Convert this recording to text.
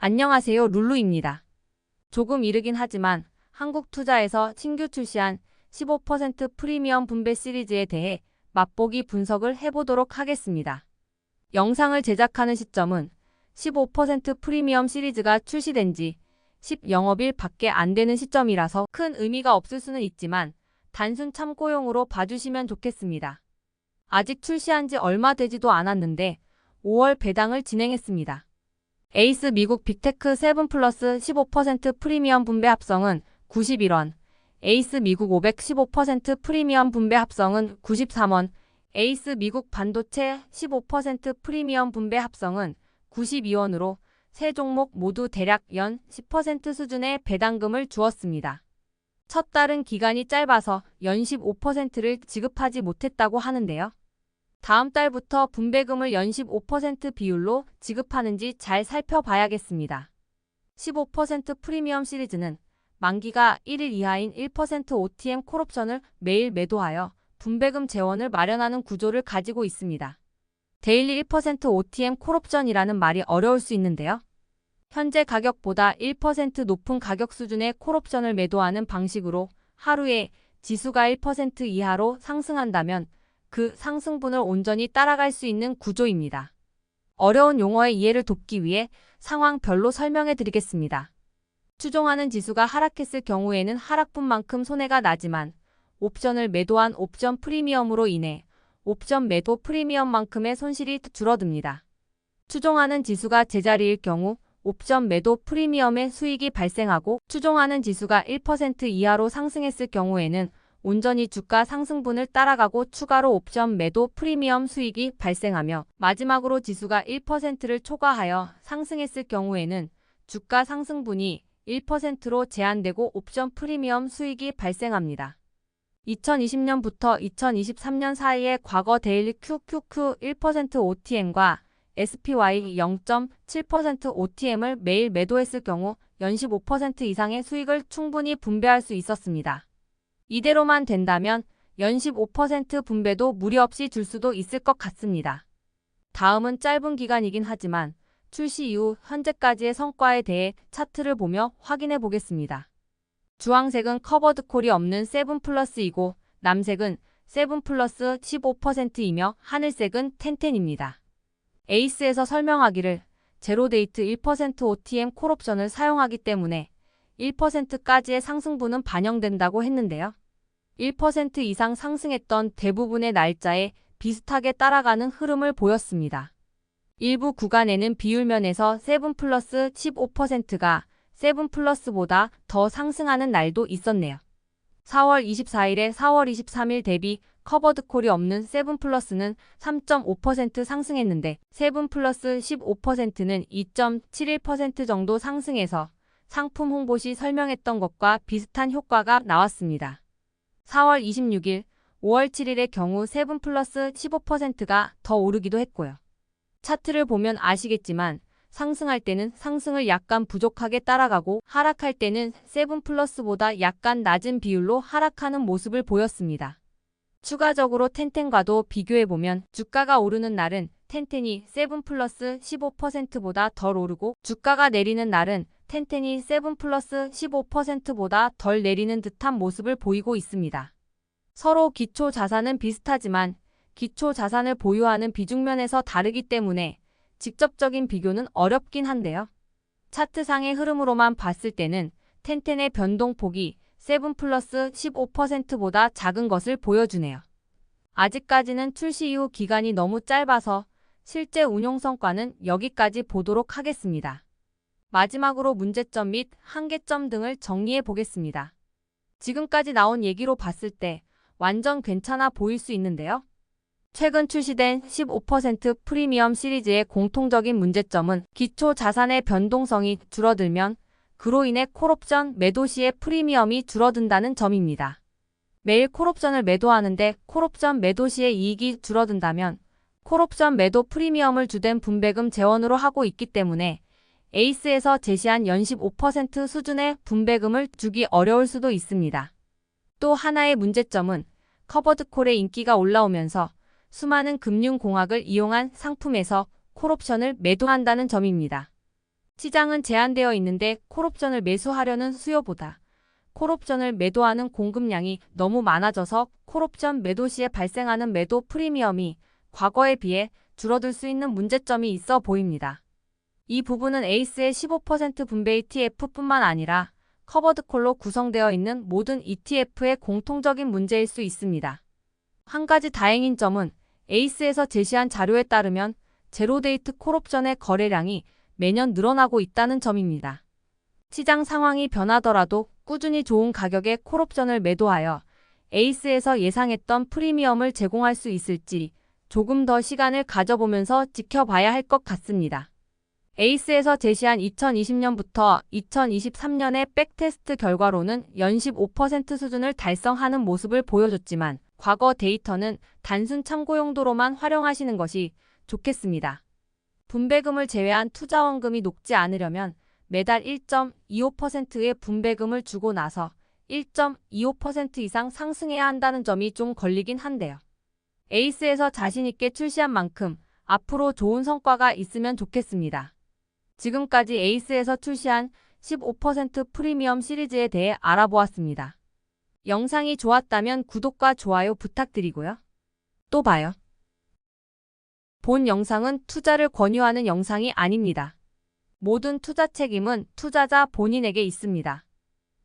안녕하세요, 룰루입니다. 조금 이르긴 하지만 한국투자에서 신규 출시한 15% 프리미엄 분배 시리즈에 대해 맛보기 분석을 해보도록 하겠습니다. 영상을 제작하는 시점은 15% 프리미엄 시리즈가 출시된 지 10영업일 밖에 안 되는 시점이라서 큰 의미가 없을 수는 있지만 단순 참고용으로 봐주시면 좋겠습니다. 아직 출시한 지 얼마 되지도 않았는데 5월 배당을 진행했습니다. 에이스 미국 빅테크 7 플러스 15% 프리미엄 분배 합성은 91원, 에이스 미국 500 15% 프리미엄 분배 합성은 93원, 에이스 미국 반도체 15% 프리미엄 분배 합성은 92원으로 세 종목 모두 대략 연 10% 수준의 배당금을 주었습니다. 첫 달은 기간이 짧아서 연 15%를 지급하지 못했다고 하는데요. 다음 달부터 분배금을 연 15% 비율로 지급하는지 잘 살펴봐야겠습니다. 15% 프리미엄 시리즈는 만기가 1일 이하인 1% OTM 콜옵션을 매일 매도하여 분배금 재원을 마련하는 구조를 가지고 있습니다. 데일리 1% OTM 콜옵션이라는 말이 어려울 수 있는데요. 현재 가격보다 1% 높은 가격 수준의 콜옵션을 매도하는 방식으로 하루에 지수가 1% 이하로 상승한다면 그 상승분을 온전히 따라갈 수 있는 구조입니다. 어려운 용어의 이해를 돕기 위해 상황별로 설명해 드리겠습니다. 추종하는 지수가 하락했을 경우에는 하락분만큼 손해가 나지만 옵션을 매도한 옵션 프리미엄으로 인해 옵션 매도 프리미엄만큼의 손실이 줄어듭니다. 추종하는 지수가 제자리일 경우 옵션 매도 프리미엄의 수익이 발생하고 추종하는 지수가 1% 이하로 상승했을 경우에는 온전히 주가 상승분을 따라가고 추가로 옵션 매도 프리미엄 수익이 발생하며 마지막으로 지수가 1%를 초과하여 상승했을 경우에는 주가 상승분이 1%로 제한되고 옵션 프리미엄 수익이 발생합니다. 2020년부터 2023년 사이에 과거 데일리 QQQ 1% OTM과 SPY 0.7% OTM을 매일 매도했을 경우 연 15% 이상의 수익을 충분히 분배할 수 있었습니다. 이대로만 된다면 연 15% 분배도 무리 없이 줄 수도 있을 것 같습니다. 다음은 짧은 기간이긴 하지만 출시 이후 현재까지의 성과에 대해 차트를 보며 확인해 보겠습니다. 주황색은 커버드 콜이 없는 7 플러스이고 남색은 7 플러스 15%이며 하늘색은 텐텐입니다. 에이스에서 설명하기를 제로데이트 1% OTM 콜옵션을 사용하기 때문에 1%까지의 상승분은 반영된다고 했는데요. 1% 이상 상승했던 대부분의 날짜에 비슷하게 따라가는 흐름을 보였습니다. 일부 구간에는 비율면에서 7 플러스 15%가 7 플러스보다 더 상승하는 날도 있었네요. 4월 24일에 4월 23일 대비 커버드 콜이 없는 7 플러스는 3.5% 상승했는데 7 플러스 15%는 2.71% 정도 상승해서 상품 홍보 시 설명했던 것과 비슷한 효과가 나왔습니다. 4월 26일, 5월 7일의 경우 7 플러스 15%가 더 오르기도 했고요. 차트를 보면 아시겠지만 상승할 때는 상승을 약간 부족하게 따라가고 하락할 때는 7 플러스보다 약간 낮은 비율로 하락하는 모습을 보였습니다. 추가적으로 텐텐과도 비교해보면 주가가 오르는 날은 텐텐이 7 플러스 15%보다 덜 오르고 주가가 내리는 날은 텐텐이 7 플러스 15%보다 덜 내리는 듯한 모습을 보이고 있습니다. 서로 기초 자산은 비슷하지만 기초 자산을 보유하는 비중면에서 다르기 때문에 직접적인 비교는 어렵긴 한데요. 차트상의 흐름으로만 봤을 때는 텐텐의 변동폭이 7 플러스 15%보다 작은 것을 보여주네요. 아직까지는 출시 이후 기간이 너무 짧아서 실제 운용 성과는 여기까지 보도록 하겠습니다. 마지막으로 문제점 및 한계점 등을 정리해 보겠습니다. 지금까지 나온 얘기로 봤을 때 완전 괜찮아 보일 수 있는데요. 최근 출시된 15% 프리미엄 시리즈의 공통적인 문제점은 기초 자산의 변동성이 줄어들면 그로 인해 콜옵션 매도 시의 프리미엄이 줄어든다는 점입니다. 매일 콜옵션을 매도하는데 콜옵션 매도 시의 이익이 줄어든다면 콜옵션 매도 프리미엄을 주된 분배금 재원으로 하고 있기 때문에 에이스에서 제시한 연 15% 수준의 분배금을 주기 어려울 수도 있습니다. 또 하나의 문제점은 커버드 콜의 인기가 올라오면서 수많은 금융공학을 이용한 상품에서 콜옵션을 매도한다는 점입니다. 시장은 제한되어 있는데 콜옵션을 매수하려는 수요보다 콜옵션을 매도하는 공급량이 너무 많아져서 콜옵션 매도 시에 발생하는 매도 프리미엄이 과거에 비해 줄어들 수 있는 문제점이 있어 보입니다. 이 부분은 에이스의 15% 분배 ETF뿐만 아니라 커버드콜로 구성되어 있는 모든 ETF의 공통적인 문제일 수 있습니다. 한 가지 다행인 점은 에이스에서 제시한 자료에 따르면 제로데이트 콜옵션의 거래량이 매년 늘어나고 있다는 점입니다. 시장 상황이 변하더라도 꾸준히 좋은 가격의 콜옵션을 매도하여 에이스에서 예상했던 프리미엄을 제공할 수 있을지 조금 더 시간을 가져보면서 지켜봐야 할 것 같습니다. 에이스에서 제시한 2020년부터 2023년의 백테스트 결과로는 연식 5% 수준을 달성하는 모습을 보여줬지만 과거 데이터는 단순 참고 용도로만 활용하시는 것이 좋겠습니다. 분배금을 제외한 투자원금이 녹지 않으려면 매달 1.25%의 분배금을 주고 나서 1.25% 이상 상승해야 한다는 점이 좀 걸리긴 한데요. 에이스에서 자신있게 출시한 만큼 앞으로 좋은 성과가 있으면 좋겠습니다. 지금까지 에이스에서 출시한 15% 프리미엄 시리즈에 대해 알아보았습니다. 영상이 좋았다면 구독과 좋아요 부탁드리고요. 또 봐요. 본 영상은 투자를 권유하는 영상이 아닙니다. 모든 투자 책임은 투자자 본인에게 있습니다.